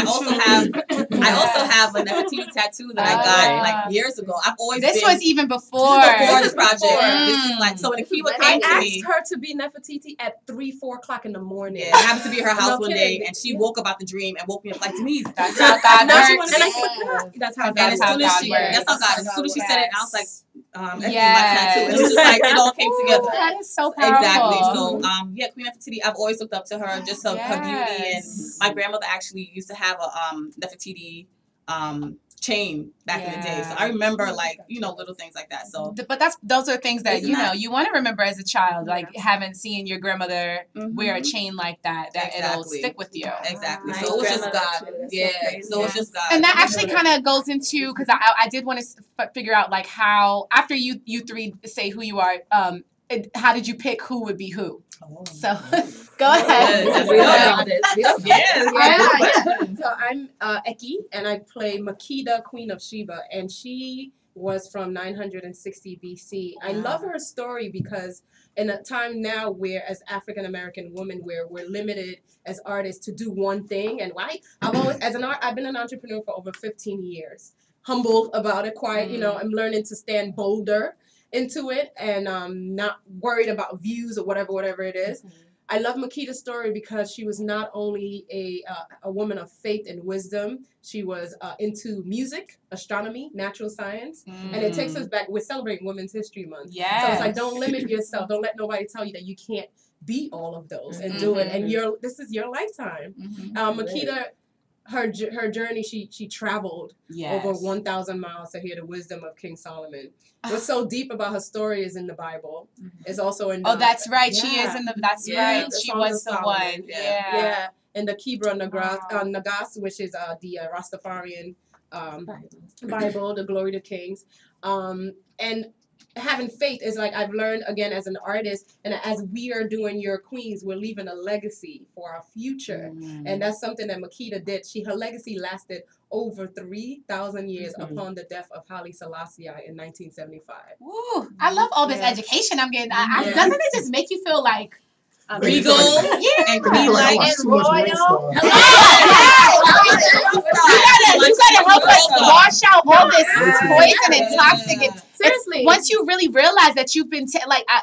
also have a Nefertiti tattoo that I got like years ago. This was even before this project. This is like, so when Akiva came to me, I asked her to be Nefertiti at 3-4 in the morning. Yeah, I happened to be at her house one day, and she woke up out the dream and woke me up like, Denise, that's how God works. That's how God works. That's how God. As soon as she said it, I was like, my tattoo. And it was just like it all came together. That is so powerful. Exactly. So Queen Nefertiti, I've always looked up to her, just her beauty. And my grandmother actually used to have a Nefertiti chain back in the day. So I remember, like, you know, little things like that. So but those are things that you want to remember as a child, like having seen your grandmother wear a chain like that it'll stick with you. Exactly. So it was just God. So it was just God. And that actually kind of goes into, because I did want to figure out, like, how after you three say who you are, how did you pick who would be who? So go ahead. So I'm Eki, and I play Makeda, Queen of Sheba, and she was from 960 BC. I love her story because in a time now where, as African American women, where we're limited as artists to do one thing, and I've been an entrepreneur for over 15 years. Humble about it, quiet. You know, I'm learning to stand bolder into it and not worried about views or whatever it is. I love Makeda's story because she was not only a woman of faith and wisdom, she was into music, astronomy, natural science, and it takes us back. We're celebrating Women's History Month, so it's like don't limit yourself. Don't let nobody tell you that you can't be all of those and do it. And this is your lifetime. Makeda, her journey, she traveled over 1,000 miles to hear the wisdom of King Solomon. What's so deep about her story is in the Bible. It's also in that's right. She is in the right. She was the one. Yeah. And the Kibra Nagas, which is the Rastafarian Bible, the Glory to Kings. And having faith is like, I've learned again as an artist, and as we are doing Your Queens, we're leaving a legacy for our future. And that's something that Makeda did. Her legacy lasted over 3,000 years upon the death of Haile Selassie in 1975. Ooh, I love all this education I'm getting. Doesn't it just make you feel like regal and queen-like and royal? You gotta help us wash out all this poison and toxic. Seriously, once you really realize that you've been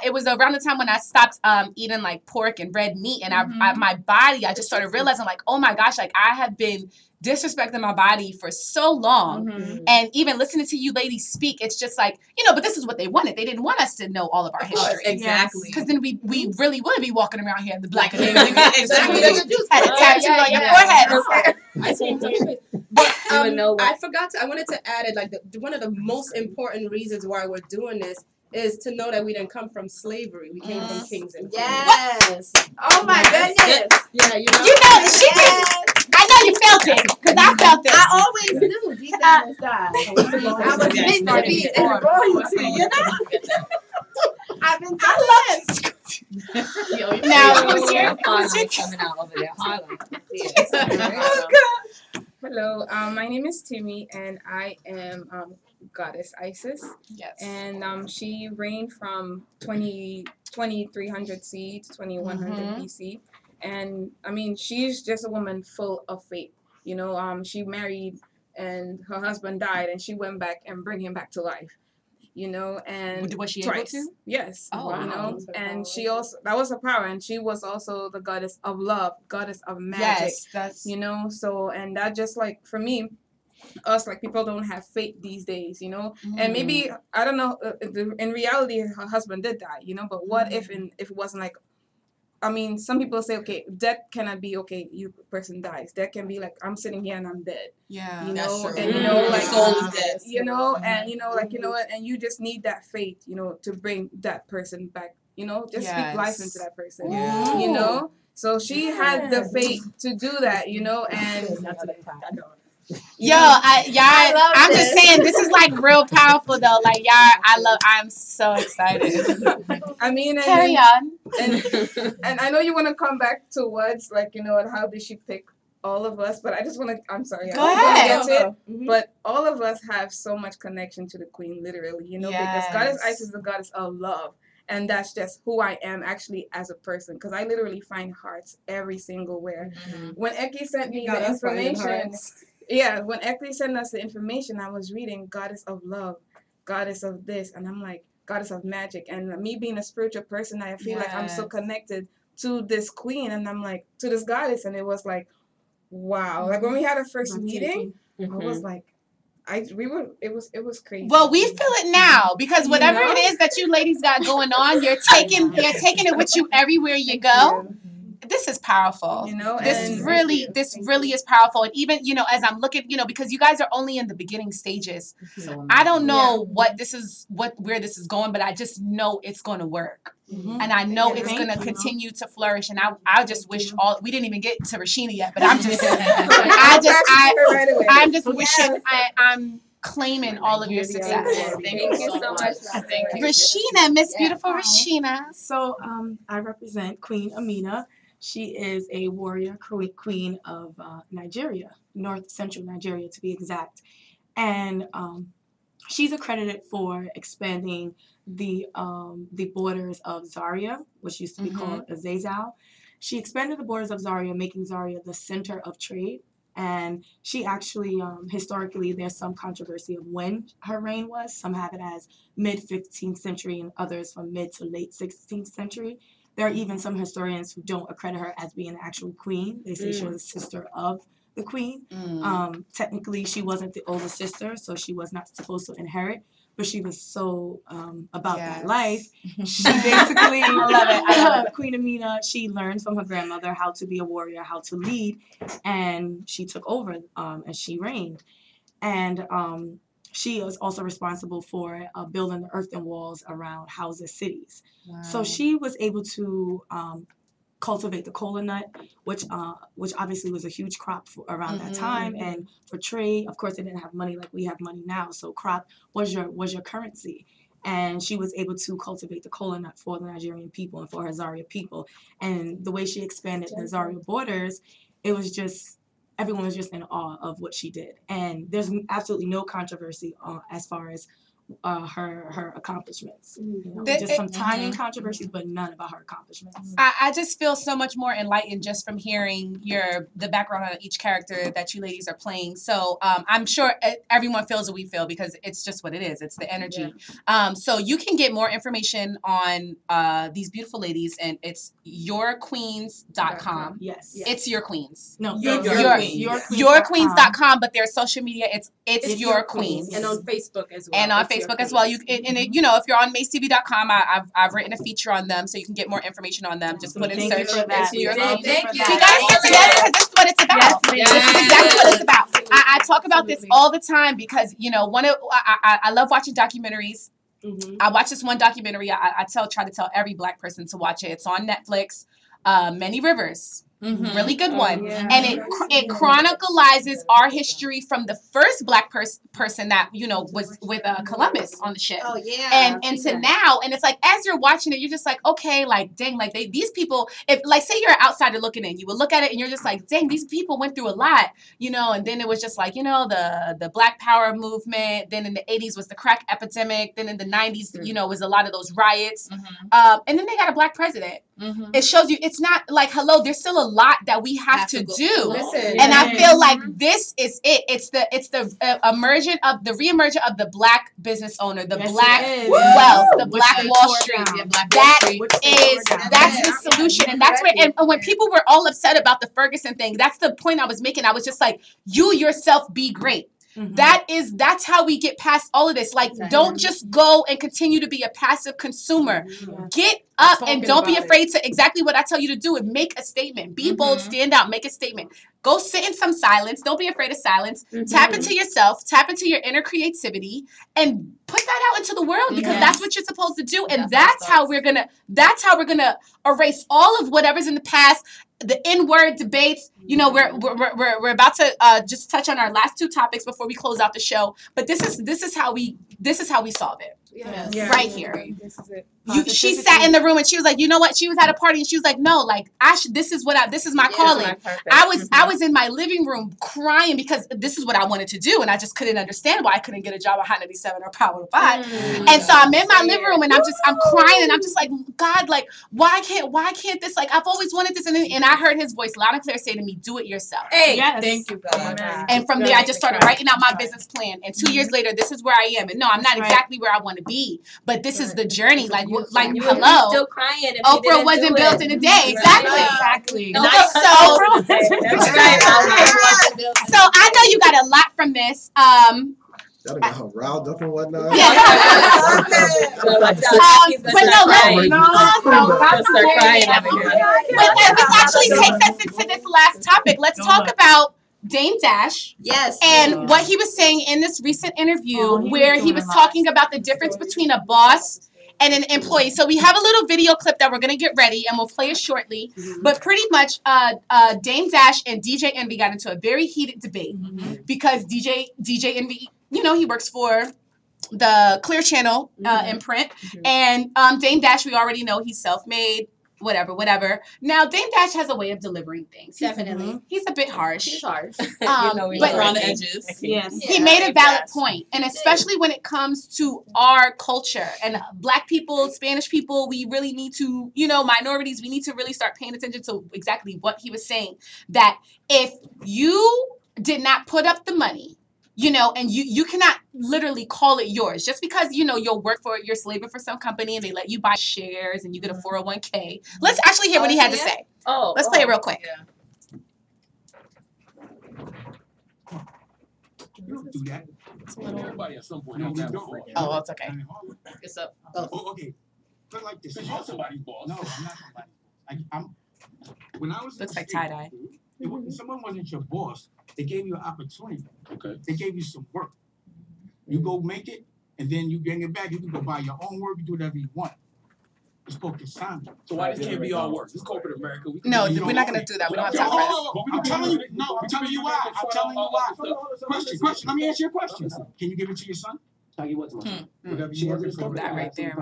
it was around the time when I stopped eating like pork and red meat, and my body, I just started realizing like, oh my gosh, like I have been disrespecting my body for so long. And even listening to you ladies speak, it's just like, but this is what they wanted. They didn't want us to know all of our history. Exactly. Because then we really would be walking around here in the black and exactly. Had a tattoo on your forehead. But I forgot I wanted to add it, like one of the most important reasons why we're doing this is to know that we didn't come from slavery. We came from kings and queens. Yes. Oh my goodness. Yeah, she just, I know you felt it, because I felt it. I always knew deep down inside. I was meant to be in royalty, I've been telling this. Now, who's your coming out over there? Oh, God. Hello, my name is Timmy, and I am goddess Isis. Yes. And she reigned from 2300 CE to 2100 BC. And I mean, she's just a woman full of faith. She married and her husband died, and she went back and bring him back to life. And was she twice. able to? Yes. Oh, wow. And she also, that was her power, and she was also the goddess of love, goddess of magic. Yes, that's So, and that just like for me, us like people don't have faith these days, and maybe I don't know. In reality, her husband did die, But what if it wasn't like? I mean, some people say, okay, death cannot be okay. You person dies. Death can be like I'm sitting here and I'm dead. Yeah, that's true. And like soul is dead. And what, and you just need that faith, to bring that person back. Just speak life into that person. Yeah. So she had the faith to do that. And I'm just saying this is like real powerful though. Like I'm so excited. I mean, carry on. And I know you want to come back to words like and how did she pick all of us, but I just want to. I'm sorry. Go ahead. But all of us have so much connection to the Queen, literally. Because Goddess Isis is the goddess of love. And that's just who I am actually as a person, because I literally find hearts every single where. When Eki sent me the information. Yeah, when Eki sent us the information, I was reading Goddess of Love, Goddess of this, and I'm like, Goddess of Magic. And me being a spiritual person, I feel like I'm so connected to this queen, and I'm like, to this goddess, and it was like, wow. Like when we had our first meeting, I was like, it was crazy. Well, we feel it now, because whatever it is that you ladies got going on, you're taking it with you everywhere you go. This is powerful. This really is powerful. And even, as I'm looking, because you guys are only in the beginning stages. I don't know where this is going, but I just know it's going to work. And I know it's going to continue to flourish. And I just wish we didn't even get to Rashina yet, but I'm just, I'm just wishing I'm claiming all of your success. Thank you so much. Thank you. Rashina, Miss Beautiful Rashina. So I represent Queen Amina. She is a warrior queen of Nigeria, North Central Nigeria to be exact. And she's accredited for expanding the borders of Zaria, which used to be called Azazal. She expanded the borders of Zaria, making Zaria the center of trade. And she actually, historically, there's some controversy of when her reign was. Some have it as mid-15th century and others from mid to late 16th century. There are even some historians who don't accredit her as being an actual queen. They say she was a sister of the queen. Technically, she wasn't the older sister, so she was not supposed to inherit. But she was so about that life. She basically, I love it. Queen Amina, she learned from her grandmother how to be a warrior, how to lead, and she took over and she reigned. And she was also responsible for building the earthen walls around houses, cities. Wow. So she was able to cultivate the kola nut, which obviously was a huge crop around that time, and for trade, of course, they didn't have money like we have money now. So crop was your currency, and she was able to cultivate the kola nut for the Nigerian people and for her Zaria people. And the way she expanded the Zaria borders, it was just everyone was just in awe of what she did. And there's absolutely no controversy as far as her accomplishments. You know, just some timing controversies, but none about her accomplishments. I just feel so much more enlightened just from hearing the background on each character that you ladies are playing. So I'm sure everyone feels what we feel because it's just what it is. It's the energy. Yeah. So you can get more information on these beautiful ladies, and it's yourqueens.com. Yes. It's Your Queens. No, yourqueens.com, but their social media, it's Your Queens. And on Facebook as well. And on Facebook as well. You you know, if you're on masetv.com, I've written a feature on them, so you can get more information on them. Just put in search. Thank you. We gotta get together because this is what it's about. This is exactly what it's about. I talk about this all the time because I love watching documentaries. I watch this one documentary. I try to tell every Black person to watch it. It's on Netflix. Many Rivers. Really good one. And it chronicalizes our history from the first Black person that was with Columbus on the ship. And to now, and it's like as you're watching it, you're just like, okay, like dang, like these people, if like say you're an outsider looking in, you would look at it and you're just like, dang, these people went through a lot, and then it was just like, the Black Power movement, then in the 80s was the crack epidemic, then in the 90s, was a lot of those riots. And then they got a Black president. It shows you it's not like, hello, there's still a lot that we have to do. And I feel like this is it. It's the reemergence of the Black business owner, the Black wealth, the Black Wall Street. That's the solution. And that's where, and when people were all upset about the Ferguson thing, that's the point I was making. I was just like, you yourself be great. That's how we get past all of this. Like, don't just go and continue to be a passive consumer. Get up and don't be afraid to exactly what I tell you to do and make a statement. Be bold, stand out, make a statement. Go sit in some silence. Don't be afraid of silence. Tap into yourself, tap into your inner creativity, and put that out into the world because that's what you're supposed to do. And that's how we're gonna erase all of whatever's in the past. The N-word debates, we're about to just touch on our last two topics before we close out the show. But this is how we solve it. Right here. This is it. She sat in the room and she was like, you know what? She was at a party and she was like, no, like this is my calling. I was in my living room crying because this is what I wanted to do and I just couldn't understand why I couldn't get a job at Hot 97 or Power 5. And so I'm in my living room and I'm crying and I'm just like, God, like why can't this, like I've always wanted this, and I heard his voice loud and clear say to me, do it yourself. Hey, thank you, God. And from there I just started writing out my business plan, and 2 years later this is where I am. And no, I'm not exactly where I want to be, but this is the journey. Like hello, still crying. Oprah wasn't built in a day. Exactly. So I know you got a lot from this. That got her riled up and whatnot. Yeah. But this actually takes us into this last topic. Let's talk about Dame Dash. Yes. And what he was saying in this recent interview where he was talking about the difference between a boss and an employee. So we have a little video clip that we're going to get ready and we'll play it shortly. But pretty much Dame Dash and DJ Envy got into a very heated debate because DJ Envy, he works for the Clear Channel imprint. And Dame Dash, we already know he's self-made. Whatever. Now, Dame Dash has a way of delivering things. Definitely. He's a bit harsh. He's harsh. But around the edges. Yes. He made a valid point. And especially when it comes to our culture and Black people, Spanish people, we really need to, minorities, we need to really start paying attention to exactly what he was saying. That if you did not put up the money, you know, and you cannot literally call it yours just because, you know, you'll work for it, you're slaving for some company and they let you buy shares and you get a 401k. Let's actually hear what he had to say. Let's play it real quick. You don't do that. Everybody at some point. Oh, it's okay. It's up. Oh, okay. But like this. You're somebody's boss. No, I'm not somebody's boss. When I was looks like tie-dye. Someone wasn't your boss. They gave you an opportunity. Okay. They gave you some work. You go make it, and then you bring it back. You can go buy your own work. You do whatever you want. It's called consignment. So why this can't be all work? This corporate America. No, we're not gonna do that. We don't have time for that. I'm telling you. No, I'm telling you why. I'm telling you why. Question. Let me answer your question. Can you give it to your son? I'll give what to my son? Whatever She you has work this for. company. That right there.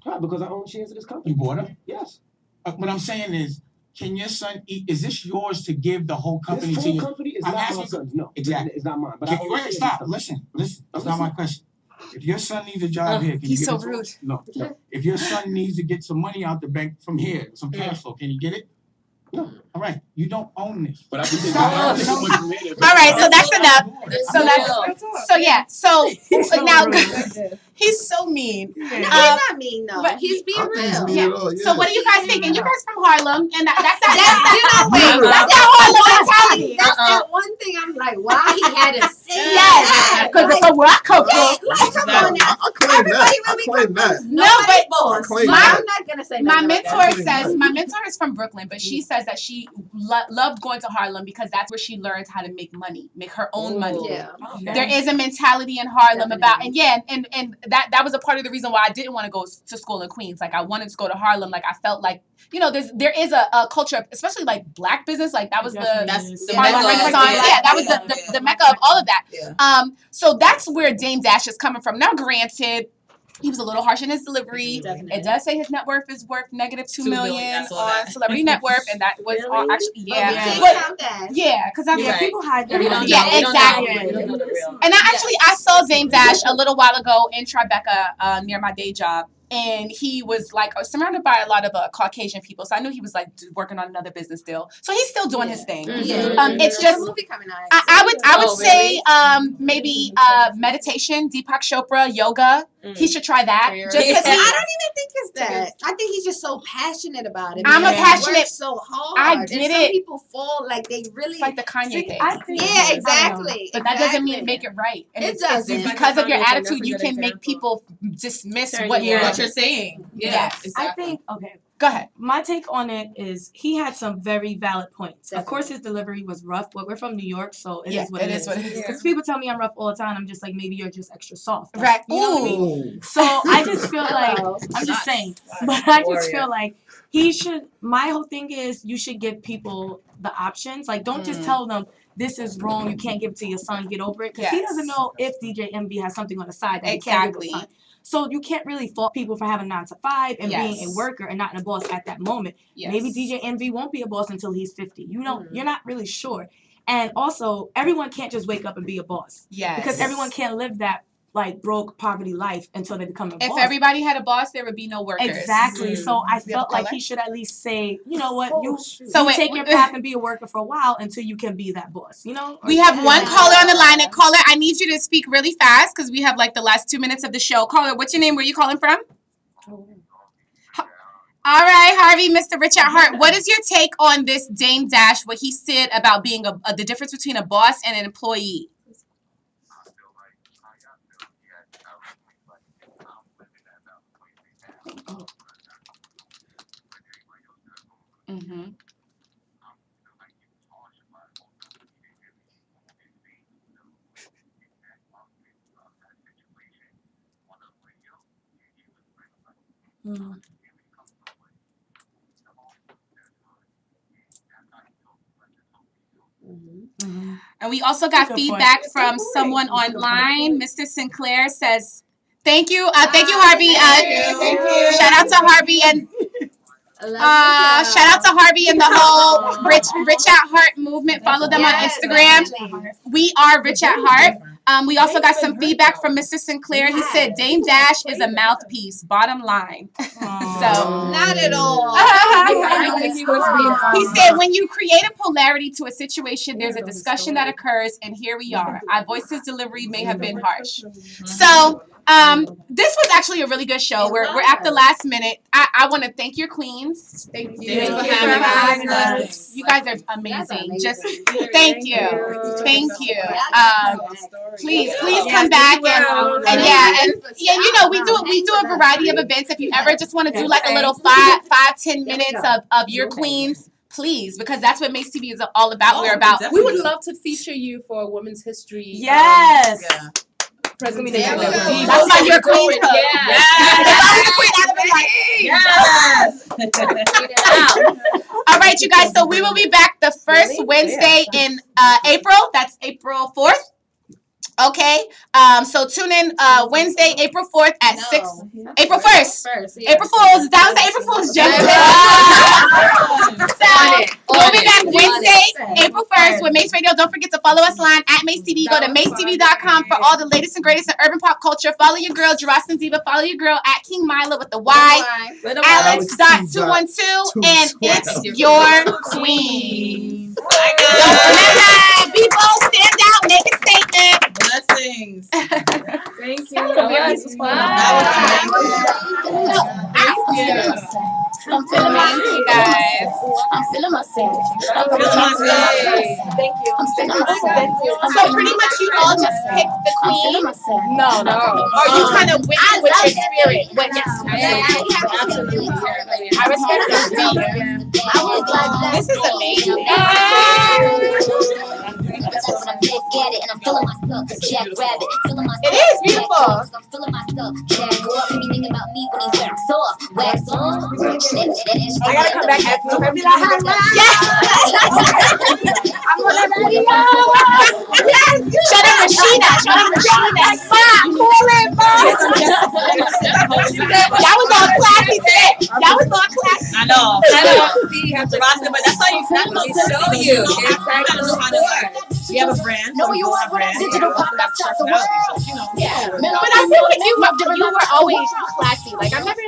How? Because I own shares of this company. You bought it? Yes. What I'm saying is, can your son eat? Is this yours to give the whole company this to you? company is not my son's. No, exactly. It's not mine. But Wait, stop. Listen. That's not my question. If your son needs a job here, can you he's get so it? rude. No. If your son needs to get some money out the bank from here, some cash flow, can you get it? No. All right. You don't own this. But I think all right, so that's enough. So now he's so mean. He's not mean though. But he's being real. So what are you guys thinking? You guys from Harlem, and that's that Harlem mentality. That's that one thing I'm like, why he had to say yes, because it's where I come from. Like, come on now. Everybody when we come from, no, but I'm not gonna say my mentor says my mentor is from Brooklyn, but she says that she loved going to Harlem because that's where she learned how to make money, make her own money. Yeah. There is a mentality in Harlem about, and that was a part of the reason why I didn't want to go to school in Queens. Like I wanted to go to Harlem. Like I felt like, you know, there is a culture, especially like Black business. Like that was the Harlem Renaissance. Yeah, that was the mecca of all of that. Yeah. So that's where Dame Dash is coming from. Now, granted, he was a little harsh in his delivery. Definitely. It does say his net worth is worth negative $2 million on Celebrity Net Worth, and that was all actually because people hide their exactly. And I saw Dame Dash a little while ago in Tribeca near my day job. And he was like surrounded by a lot of Caucasian people, so I knew he was like working on another business deal. So he's still doing his thing. It's just movie coming out. I would say maybe meditation, Deepak Chopra, yoga. He should try that. Just because I don't even think it's that. I think he's just so passionate about it. I'm a passionate. So hard. I get it. Some people fall like they really. It's like the Kanye thing. Yeah, exactly. But that doesn't mean make it right. And it doesn't. It's because of your attitude, you can make people dismiss what you're saying. Yes. Exactly. I think, okay. Go ahead. My take on it is he had some very valid points. Definitely. Of course, his delivery was rough, but we're from New York, so it is what it is. Because people tell me I'm rough all the time. I'm just like, maybe you're just extra soft. Right. You know what I mean? So I just feel like, I'm just saying, but I just feel like he should, my whole thing is you should give people the options. Like, don't just tell them, this is wrong, you can't give it to your son, get over it. Because he doesn't know if DJ MB has something on the side that he can't give his son. So you can't really fault people for having 9 to 5 and being a worker and not a boss at that moment. Maybe DJ MV won't be a boss until he's 50. You know, you're not really sure. And also, everyone can't just wake up and be a boss. Because everyone can't live that like broke poverty life until they become a boss. If everybody had a boss, there would be no workers. Exactly. So I felt like he should at least say, you know what, you take your path and be a worker for a while until you can be that boss, you know? We have one caller on the line. And caller, I need you to speak really fast because we have like the last 2 minutes of the show. Caller, what's your name? Where are you calling from? All right, Harvey, Mr. Rich at Heart. What is your take on this Dame Dash, what he said about being the difference between a boss and an employee? And we also got feedback from someone online. Mr. Sinclair says, thank you. Thank you, Harvey. Thank you. Shout out to Harvey and shout out to Harvey and the whole Rich at Heart movement. Follow them on Instagram. We are Rich at Heart. We also got some feedback from Mr. Sinclair. He said Dame Dash is a mouthpiece. Bottom line. So not at all. He said, when you create a polarity to a situation, there's a discussion that occurs, and here we are. Our voice's delivery may have been harsh. So this was actually a really good show. We're at the last minute. I want to thank your queens. Thank you. Thank you for having us. You guys are amazing. Just thank you. Thank you. Please come back and you know, we do a variety of events. If you ever just want to do like a little 5-10 minutes of your queens, please, because that's what Mase TV is all about. We're about. We would love to feature you for a Women's History. Yes. Presentation. That's why you're queen. All right, you guys. So we will be back the first Wednesday in April. That's April 4th. Okay. So tune in Wednesday, April 4th at 6. April 1st. April Fool's. That was the April Fool's joke. So we'll be back Wednesday, April 1st with Mase Radio. Don't forget to follow us online at Mase TV. Go to MaseTV.com for all the latest and greatest in urban pop culture. Follow your girl, Jarostin Diva. Follow your girl at King Mila with the Y. Alex.212. And it's your queen. Remember, be bold, stand out, make a statement. Blessings. Thank you. I'm feeling you guys. I'm feeling myself. Thank you. I'm feeling myself. So pretty much you all just picked the queen. No. Or you kind of went with your spirit. Absolutely. I respect that. This is amazing. It is beautiful. I'm feeling myself. Jack go up, anything about me when he wax on. I gotta come back after you. Be like, I'm gonna let you know. Shut up, Rashida. Y'all was all classy today. Y'all was all classy. I know. See, you have to roster, but that's how you show you. We have a brand. No, you are a digital pop that stops the world. Yeah. But I feel like you were always classy. Like I've never